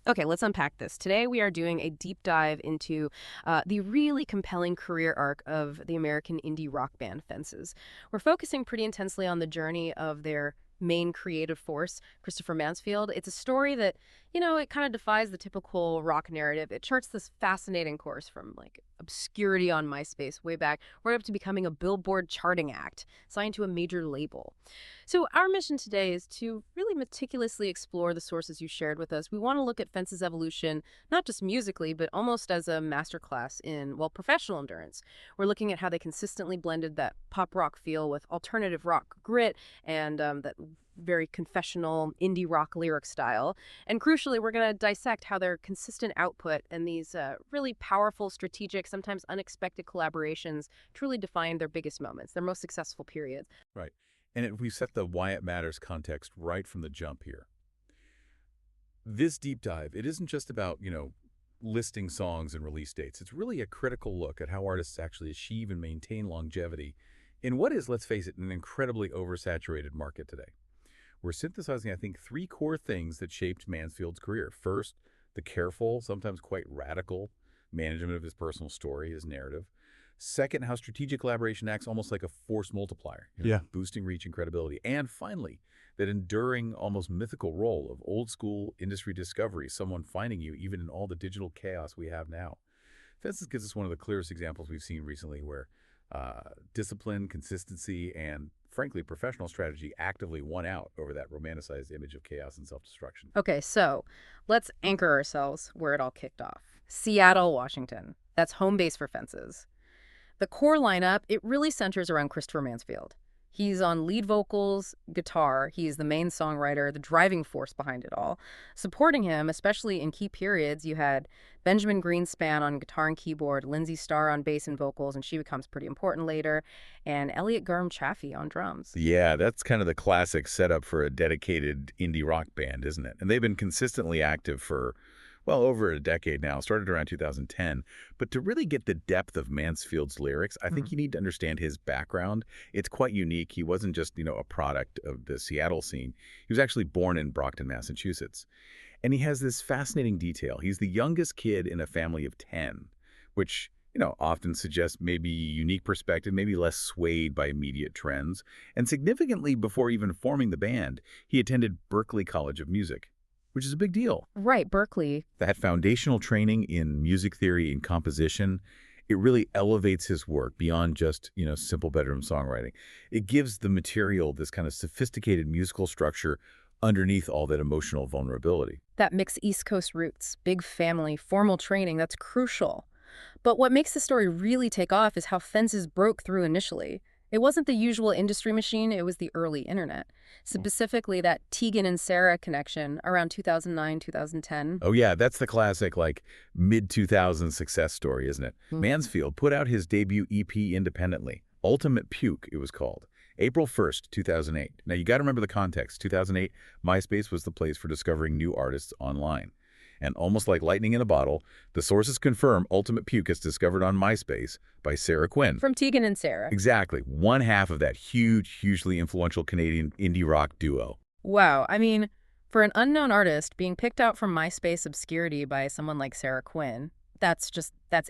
Okay, let's unpack this. Today we are doing a deep dive into the really compelling career arc of the American indie rock band Fences. We're focusing pretty intensely on the journey of their main creative force, Christopher Mansfield. It's a story that, it kind of defies the typical rock narrative. It charts this fascinating course from like obscurity on MySpace way back, right up to becoming a Billboard charting act, signed to a major label. So our mission today is to really meticulously explore the sources you shared with us. We want to look at Fence's evolution, not just musically, but almost as a masterclass in, well, professional endurance. We're looking at how they consistently blended that pop rock feel with alternative rock grit and that very confessional indie rock lyric style. And crucially, we're going to dissect how their consistent output and these really powerful, strategic, sometimes unexpected collaborations truly defined their biggest moments, their most successful periods. Right. And if we set the why it matters context right from the jump here, this deep dive, it isn't just about, listing songs and release dates. It's really a critical look at how artists actually achieve and maintain longevity in what is, let's face it, an incredibly oversaturated market today. We're synthesizing, I think, three core things that shaped Mansfield's career. First, the careful, sometimes quite radical management of his personal story, his narrative. Second, how strategic collaboration acts almost like a force multiplier, boosting reach and credibility. And finally, that enduring, almost mythical role of old school industry discovery, someone finding you even in all the digital chaos we have now. Fences gives us one of the clearest examples we've seen recently where discipline, consistency, and frankly, professional strategy actively won out over that romanticized image of chaos and self-destruction. Okay, so let's anchor ourselves where it all kicked off. Seattle, Washington. That's home base for Fences. The core lineup, it really centers around Christopher Mansfield. He's on lead vocals, guitar. He's the main songwriter, the driving force behind it all. Supporting him, especially in key periods, you had Benjamin Greenspan on guitar and keyboard, Lindsay Starr on bass and vocals, and she becomes pretty important later, and Elliot Garm Chaffee on drums. Yeah, that's kind of the classic setup for a dedicated indie rock band, isn't it? And they've been consistently active for, well, over a decade now, started around 2010. But to really get the depth of Mansfield's lyrics, I think you need to understand his background. It's quite unique. He wasn't just, a product of the Seattle scene. He was actually born in Brockton, Massachusetts. And he has this fascinating detail. He's the youngest kid in a family of 10, which, often suggests maybe unique perspective, maybe less swayed by immediate trends. And significantly, before even forming the band, he attended Berklee College of Music, which is a big deal. Right, Berklee. That foundational training in music theory and composition, it really elevates his work beyond just, simple bedroom songwriting. It gives the material this kind of sophisticated musical structure underneath all that emotional vulnerability. That mix East Coast roots, big family, formal training, that's crucial. But what makes the story really take off is how Fences broke through initially. It wasn't the usual industry machine, it was the early internet. Specifically, that Tegan and Sara connection around 2009, 2010. Oh yeah, that's the classic, mid-2000s success story, isn't it? Mansfield put out his debut EP independently. Ultimate Puke, it was called. April 1st, 2008. Now, you got to remember the context. 2008, MySpace was the place for discovering new artists online. And almost like lightning in a bottle, the sources confirm Ultimate Puke is discovered on MySpace by Sara Quin. From Tegan and Sara. Exactly. One half of that hugely influential Canadian indie rock duo. Wow. I mean, for an unknown artist, being picked out from MySpace obscurity by someone like Sara Quin, that's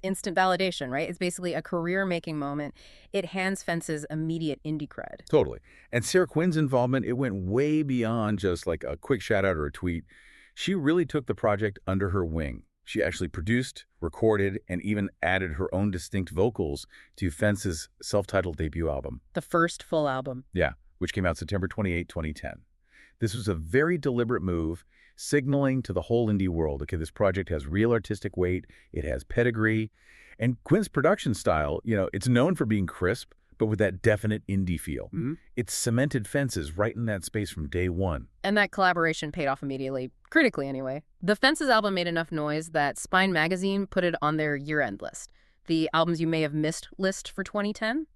instant validation, right? It's basically a career-making moment. It hands Fences immediate indie cred. Totally. And Sara Quin's involvement, it went way beyond just like a quick shout-out or a tweet. She really took the project under her wing. She actually produced, recorded, and even added her own distinct vocals to Fences' self-titled debut album. The first full album. Yeah, which came out September 28, 2010. This was a very deliberate move, signaling to the whole indie world, okay, this project has real artistic weight, it has pedigree, and Quin's production style, it's known for being crisp, but with that definite indie feel. It cemented Fences right in that space from day one. And that collaboration paid off immediately, critically anyway. The Fences album made enough noise that Spine magazine put it on their year-end list. The albums you may have missed list for 2010.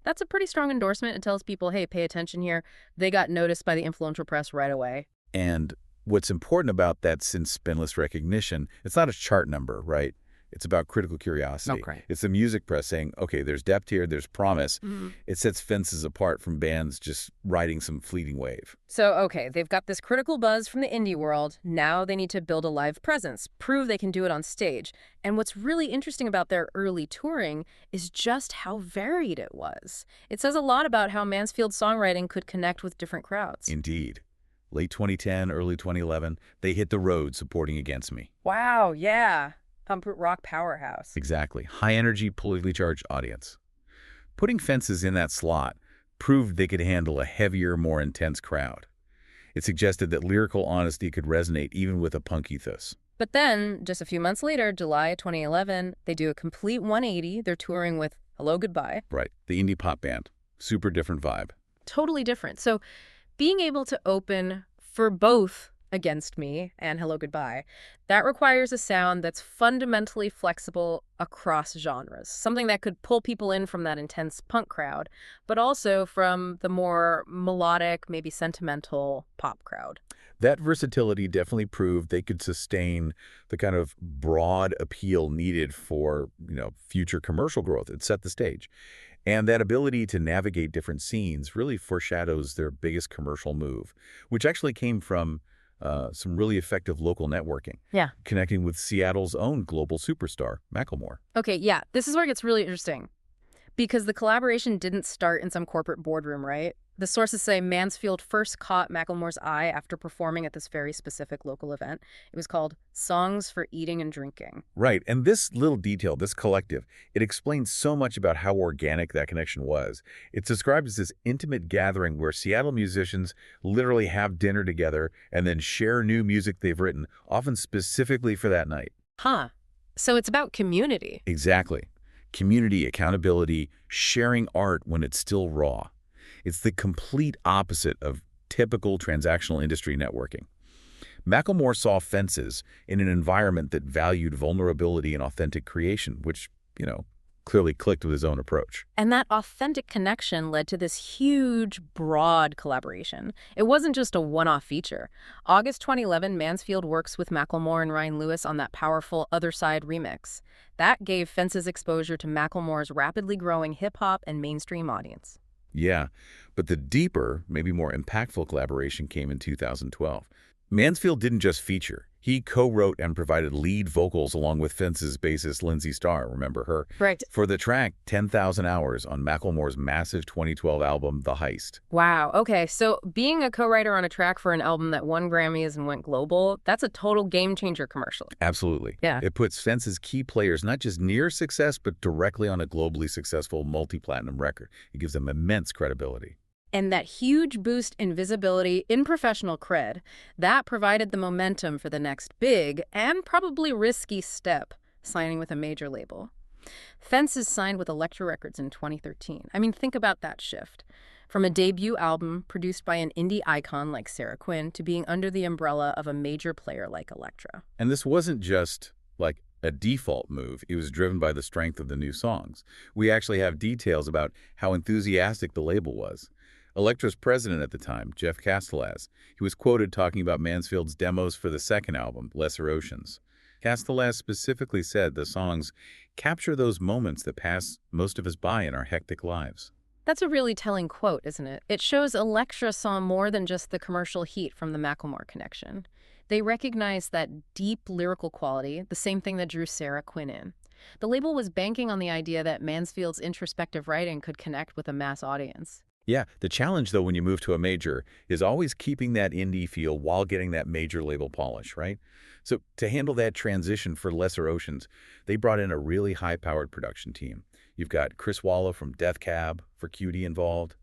That's a pretty strong endorsement. It tells people, hey, pay attention here. They got noticed by the influential press right away. And what's important about that since spinless recognition, it's not a chart number, right? It's about critical curiosity. Okay. It's the music press saying, okay, there's depth here, there's promise. Mhm. It sets Fences apart from bands just riding some fleeting wave. So, okay, they've got this critical buzz from the indie world. Now they need to build a live presence, prove they can do it on stage. And what's really interesting about their early touring is just how varied it was. It says a lot about how Mansfield's songwriting could connect with different crowds. Indeed. Late 2010, early 2011, they hit the road supporting Against Me. Wow, yeah. Pump rock powerhouse. Exactly. High-energy, politically charged audience. Putting Fences in that slot proved they could handle a heavier, more intense crowd. It suggested that lyrical honesty could resonate even with a punk ethos. But then, just a few months later, July 2011, they do a complete 180. They're touring with Hello Goodbye. Right. The indie pop band. Super different vibe. Totally different. So being able to open for both Against Me and Hello Goodbye, that requires a sound that's fundamentally flexible across genres, something that could pull people in from that intense punk crowd, but also from the more melodic, maybe sentimental pop crowd. That versatility definitely proved they could sustain the kind of broad appeal needed for, future commercial growth. It set the stage. And that ability to navigate different scenes really foreshadows their biggest commercial move, which actually came from some really effective local networking, Yeah. connecting with Seattle's own global superstar, Macklemore. Okay, yeah, this is where it gets really interesting. Because the collaboration didn't start in some corporate boardroom, right? The sources say Mansfield first caught Macklemore's eye after performing at this very specific local event. It was called Songs for Eating and Drinking. Right, and this little detail, this collective, it explains so much about how organic that connection was. It's described as this intimate gathering where Seattle musicians literally have dinner together and then share new music they've written, often specifically for that night. Huh. So it's about community. Exactly. Community, accountability, sharing art when it's still raw. It's the complete opposite of typical transactional industry networking. Macklemore saw Fences in an environment that valued vulnerability and authentic creation, which, clearly clicked with his own approach. And that authentic connection led to this huge, broad collaboration. It wasn't just a one-off feature. August 2011, Mansfield works with Macklemore and Ryan Lewis on that powerful Other Side remix. That gave Fences exposure to Macklemore's rapidly growing hip-hop and mainstream audience. Yeah, but the deeper, maybe more impactful collaboration came in 2012. Mansfield didn't just feature. He co-wrote and provided lead vocals along with Fences bassist Lindsay Starr, remember her? Right. For the track 10,000 Hours on Macklemore's massive 2012 album, The Heist. Wow. Okay, so being a co-writer on a track for an album that won Grammys and went global, that's a total game-changer commercially. Absolutely. Yeah. It puts Fences' key players not just near success, but directly on a globally successful multi-platinum record. It gives them immense credibility. And that huge boost in visibility in professional cred, that provided the momentum for the next big and probably risky step, signing with a major label. Fences signed with Elektra Records in 2013. I mean, think about that shift. From a debut album produced by an indie icon like Sara Quin to being under the umbrella of a major player like Elektra. And this wasn't just like a default move. It was driven by the strength of the new songs. We actually have details about how enthusiastic the label was. Elektra's president at the time, Jeff Castellaz, he was quoted talking about Mansfield's demos for the second album, Lesser Oceans. Castellaz specifically said the songs capture those moments that pass most of us by in our hectic lives. That's a really telling quote, isn't it? It shows Elektra saw more than just the commercial heat from the Macklemore connection. They recognized that deep lyrical quality, the same thing that drew Sara Quin in. The label was banking on the idea that Mansfield's introspective writing could connect with a mass audience. Yeah, the challenge, though, when you move to a major is always keeping that indie feel while getting that major label polish, right? So to handle that transition for Lesser Oceans, they brought in a really high-powered production team. You've got Chris Wallow from Death Cab for Cutie involved,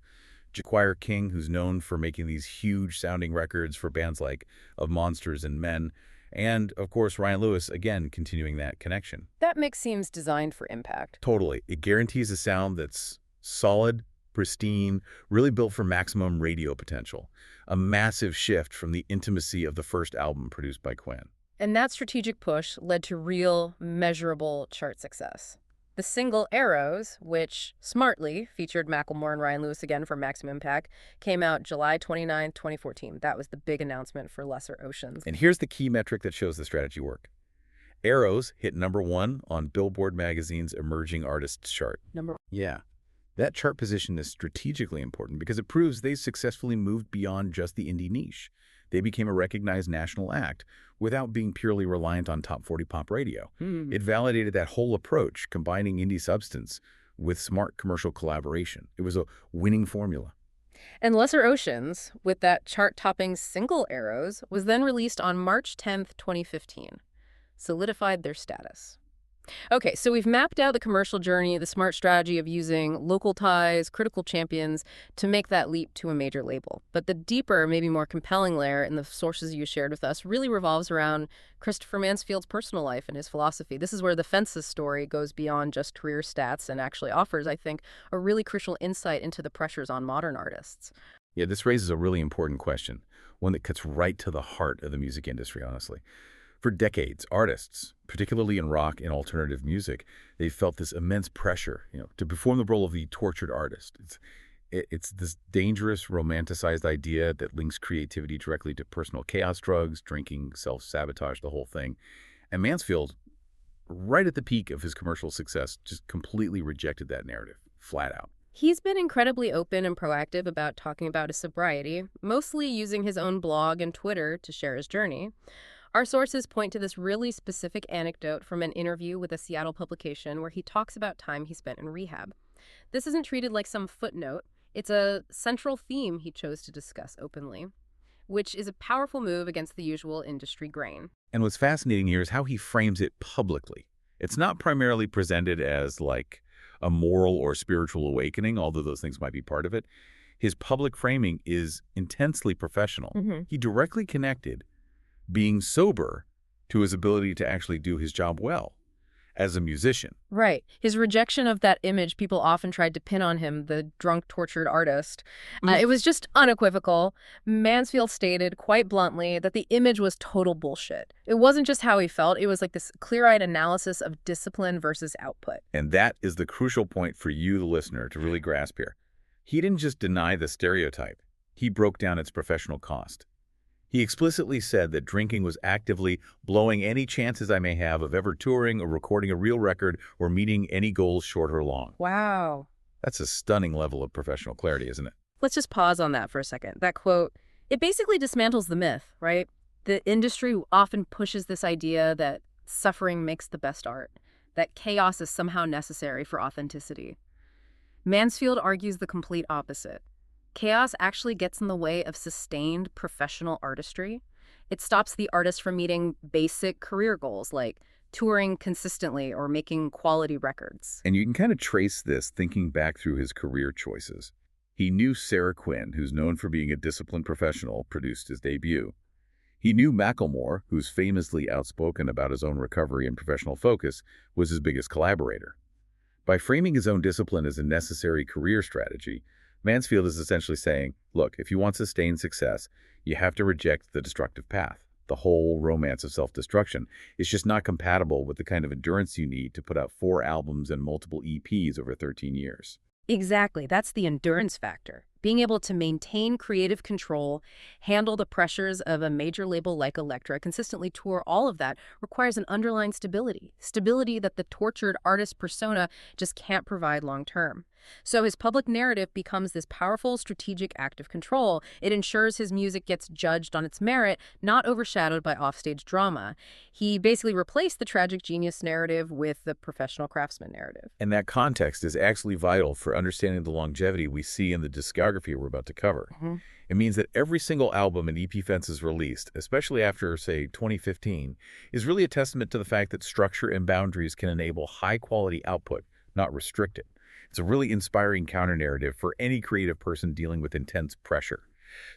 Jacquire King, who's known for making these huge-sounding records for bands like Of Monsters and Men, and, of course, Ryan Lewis, again, continuing that connection. That mix seems designed for impact. Totally. It guarantees a sound that's solid, pristine, really built for maximum radio potential. A massive shift from the intimacy of the first album produced by Quin. And that strategic push led to real, measurable chart success. The single Arrows, which smartly featured Macklemore and Ryan Lewis again for Maximum Impact, came out July 29, 2014. That was the big announcement for Lesser Oceans. And here's the key metric that shows the strategy work. Arrows hit #1 on Billboard magazine's Emerging Artists chart. Number Yeah. That chart position is strategically important because it proves they successfully moved beyond just the indie niche. They became a recognized national act without being purely reliant on top 40 pop radio. Hmm. It validated that whole approach, combining indie substance with smart commercial collaboration. It was a winning formula. And Lesser Oceans, with that chart-topping single Arrows, was then released on March 10th, 2015. Solidified their status. Okay, so we've mapped out the commercial journey, the smart strategy of using local ties, critical champions to make that leap to a major label. But the deeper, maybe more compelling layer in the sources you shared with us really revolves around Christopher Mansfield's personal life and his philosophy. This is where the Fences story goes beyond just career stats and actually offers, I think, a really crucial insight into the pressures on modern artists. Yeah, this raises a really important question, one that cuts right to the heart of the music industry, honestly. For decades, artists, particularly in rock and alternative music, they've felt this immense pressure, to perform the role of the tortured artist. It's this dangerous, romanticized idea that links creativity directly to personal chaos, drugs, drinking, self-sabotage, the whole thing. And Mansfield, right at the peak of his commercial success, just completely rejected that narrative, flat out. He's been incredibly open and proactive about talking about his sobriety, mostly using his own blog and Twitter to share his journey. Our sources point to this really specific anecdote from an interview with a Seattle publication where he talks about time he spent in rehab. This isn't treated like some footnote. It's a central theme he chose to discuss openly, which is a powerful move against the usual industry grain. And what's fascinating here is how he frames it publicly. It's not primarily presented as like a moral or spiritual awakening, although those things might be part of it. His public framing is intensely professional. He directly connected being sober to his ability to actually do his job well as a musician. Right. His rejection of that image people often tried to pin on him, the drunk, tortured artist. It was just unequivocal. Mansfield stated quite bluntly that the image was total bullshit. It wasn't just how he felt. It was like this clear-eyed analysis of discipline versus output. And that is the crucial point for you, the listener, to really grasp here. He didn't just deny the stereotype. He broke down its professional cost. He explicitly said that drinking was actively blowing any chances I may have of ever touring or recording a real record or meeting any goals, short or long. Wow. That's a stunning level of professional clarity, isn't it? Let's just pause on that for a second. That quote, it basically dismantles the myth, right? The industry often pushes this idea that suffering makes the best art, that chaos is somehow necessary for authenticity. Mansfield argues the complete opposite. Chaos actually gets in the way of sustained professional artistry. It stops the artist from meeting basic career goals like touring consistently or making quality records. And you can kind of trace this thinking back through his career choices. He knew Sara Quin, who's known for being a disciplined professional, produced his debut. He knew Macklemore, who's famously outspoken about his own recovery and professional focus, was his biggest collaborator. By framing his own discipline as a necessary career strategy, Mansfield is essentially saying, look, if you want sustained success, you have to reject the destructive path. The whole romance of self-destruction is just not compatible with the kind of endurance you need to put out 4 albums and multiple EPs over 13 years. Exactly. That's the endurance factor. Being able to maintain creative control, handle the pressures of a major label like Elektra, consistently tour, all of that requires an underlying stability. Stability that the tortured artist persona just can't provide long term. So his public narrative becomes this powerful strategic act of control. It ensures his music gets judged on its merit, not overshadowed by offstage drama. He basically replaced the tragic genius narrative with the professional craftsman narrative. And that context is actually vital for understanding the longevity we see in the discography we're about to cover. It means that every single album an EP Fences released, especially after, say, 2015, is really a testament to the fact that structure and boundaries can enable high-quality output, not restrict it. It's a really inspiring counter-narrative for any creative person dealing with intense pressure.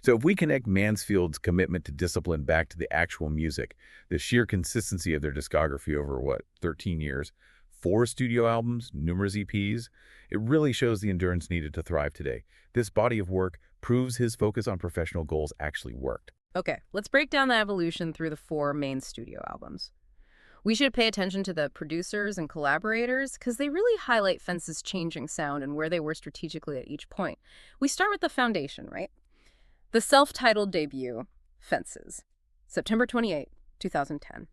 So if we connect Mansfield's commitment to discipline back to the actual music, the sheer consistency of their discography over, 13 years, 4 studio albums, numerous EPs, it really shows the endurance needed to thrive today. This body of work proves his focus on professional goals actually worked. Okay, let's break down the evolution through the 4 main studio albums. We should pay attention to the producers and collaborators because they really highlight Fences' changing sound and where they were strategically at each point. We start with the foundation, right? The self-titled debut, Fences, September 28, 2010.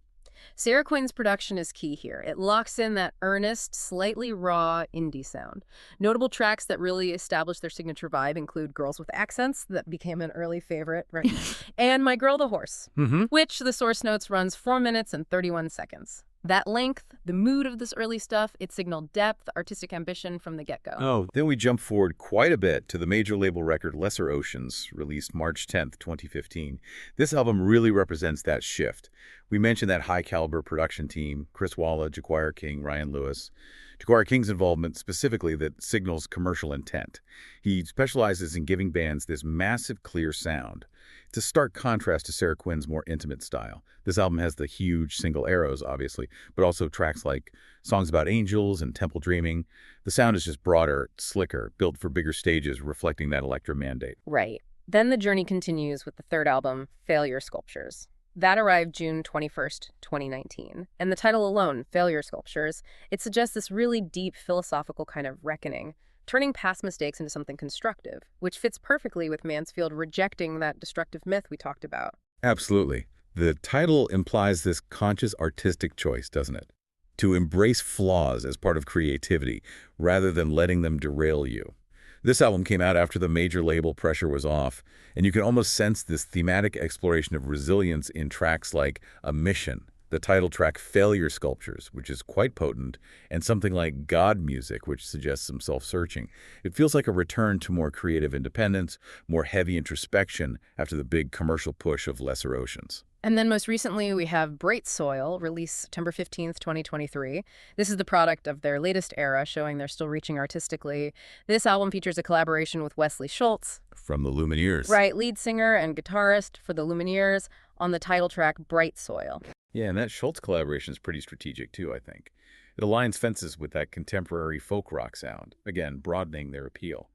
Sara Quin's production is key here. It locks in that earnest, slightly raw indie sound. Notable tracks that really establish their signature vibe include Girls with Accents, that became an early favorite, right? And My Girl the Horse, which the source notes runs 4 minutes and 31 seconds. That length, the mood of this early stuff, it signaled depth, artistic ambition from the get-go. Oh, then we jump forward quite a bit to the major label record Lesser Oceans, released March 10th, 2015. This album really represents that shift. We mentioned that high-caliber production team, Chris Walla, Ja'Quire King, Ryan Lewis. Ja'Quire King's involvement specifically that signals commercial intent. He specializes in giving bands this massive, clear sound. It's a stark contrast to Sara Quin's more intimate style. This album has the huge single arrows, obviously, but also tracks like Songs About Angels and Temple Dreaming. The sound is just broader, slicker, built for bigger stages, reflecting that Elektra mandate. Right. Then the journey continues with the third album, Failure Sculptures. That arrived June 21st, 2019. And the title alone, Failure Sculptures, it suggests this really deep philosophical kind of reckoning, turning past mistakes into something constructive, which fits perfectly with Mansfield rejecting that destructive myth we talked about. Absolutely. The title implies this conscious artistic choice, doesn't it? To embrace flaws as part of creativity, rather than letting them derail you. This album came out after the major label pressure was off, and you can almost sense this thematic exploration of resilience in tracks like A Mission, the title track Failure Sculptures, which is quite potent, and something like God Music, which suggests some self-searching. It feels like a return to more creative independence, more heavy introspection after the big commercial push of Lesser Oceans. And then most recently, we have Bright Soil, released September 15th, 2023. This is the product of their latest era, showing they're still reaching artistically. This album features a collaboration with Wesley Schultz. From the Lumineers. Right, lead singer and guitarist for the Lumineers on the title track Bright Soil. Yeah, and that Schultz collaboration is pretty strategic too, I think. It aligns fences with that contemporary folk rock sound, again, broadening their appeal.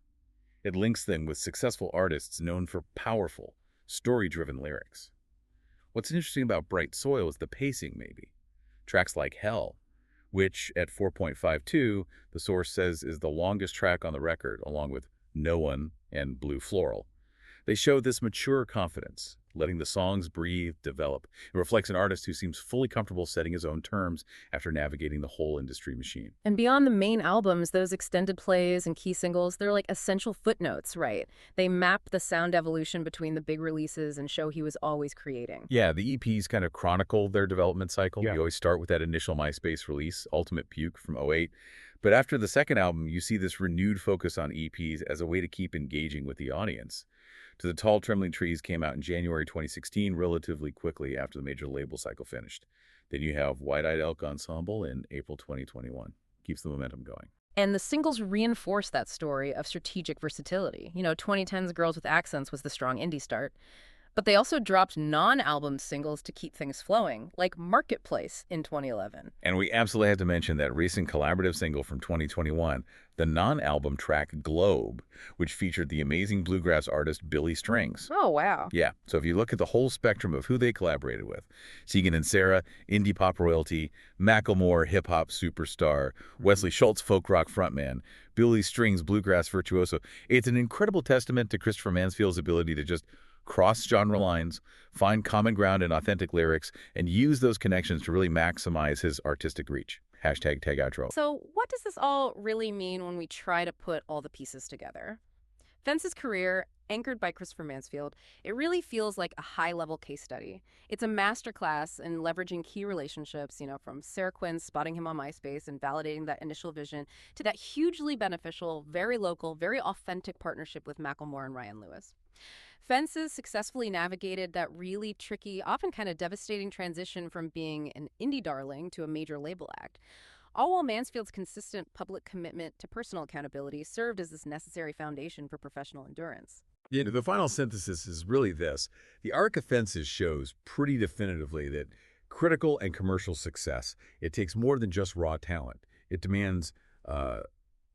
It links them with successful artists known for powerful, story-driven lyrics. What's interesting about Bright Soil is the pacing, maybe. Tracks like Hell, which at 4.52, the source says is the longest track on the record, along with No One and Blue Floral. They show this mature confidence, letting the songs breathe, develop. It reflects an artist who seems fully comfortable setting his own terms after navigating the whole industry machine. And beyond the main albums, those extended plays and key singles, they're like essential footnotes, right? They map the sound evolution between the big releases and show he was always creating. Yeah, the EPs kind of chronicle their development cycle. Yeah. You always start with that initial MySpace release, Ultimate Puke from '08. But after the second album, you see this renewed focus on EPs as a way to keep engaging with the audience. To the Tall Trembling Trees came out in January 2016, relatively quickly after the major label cycle finished. Then you have White-Eyed Elk Ensemble in April 2021. Keeps the momentum going. And the singles reinforce that story of strategic versatility. 2010's Girls with Accents was the strong indie start. But they also dropped non-album singles to keep things flowing, like Marketplace in 2011. And we absolutely have to mention that recent collaborative single from 2021, the non-album track Globe, which featured the amazing bluegrass artist Billy Strings. Oh, wow. Yeah, so if you look at the whole spectrum of who they collaborated with, Tegan and Sara, indie pop royalty, Macklemore, hip-hop superstar, Wesley Schultz, folk rock frontman, Billy Strings, bluegrass virtuoso, it's an incredible testament to Christopher Mansfield's ability to just cross genre lines, find common ground in authentic lyrics, and use those connections to really maximize his artistic reach. Hashtag tag outro. So what does this all really mean when we try to put all the pieces together? Fence's career, anchored by Christopher Mansfield, it really feels like a high-level case study. It's a masterclass in leveraging key relationships, from Sara Quin spotting him on MySpace and validating that initial vision to that hugely beneficial, very local, very authentic partnership with Macklemore and Ryan Lewis. Fences successfully navigated that really tricky, often kind of devastating transition from being an indie darling to a major label act. All while Mansfield's consistent public commitment to personal accountability served as this necessary foundation for professional endurance. The final synthesis is really this. The arc of Fences shows pretty definitively that critical and commercial success, it takes more than just raw talent. It demands a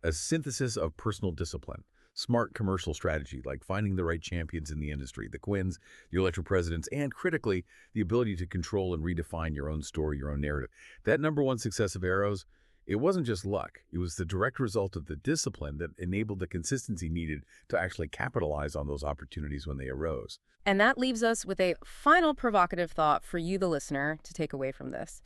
synthesis of personal discipline. Smart commercial strategy, like finding the right champions in the industry, the Quins, the Electro Presidents, and critically, the ability to control and redefine your own story, your own narrative. That #1 success of Arrows, It wasn't just luck. It was the direct result of the discipline that enabled the consistency needed to actually capitalize on those opportunities when they arose. And that leaves us with a final provocative thought for you, the listener, to take away from this.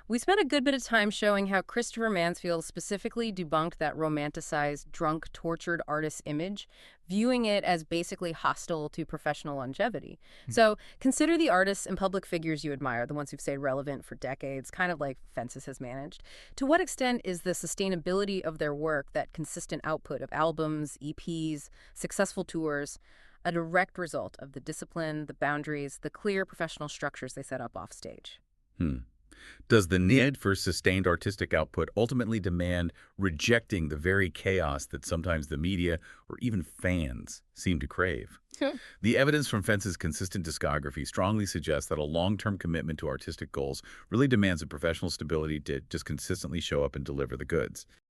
We spent a good bit of time showing how Christopher Mansfield specifically debunked that romanticized, drunk, tortured artist image, viewing it as basically hostile to professional longevity. So consider the artists and public figures you admire, the ones who've stayed relevant for decades, kind of like Fences has managed. To what extent is the sustainability of their work, that consistent output of albums, EPs, successful tours, a direct result of the discipline, the boundaries, the clear professional structures they set up off stage? Hmm. Does the need for sustained artistic output ultimately demand rejecting the very chaos that sometimes the media or even fans seem to crave? The evidence from Fence's consistent discography strongly suggests that a long-term commitment to artistic goals really demands a professional stability to just consistently show up and deliver the goods.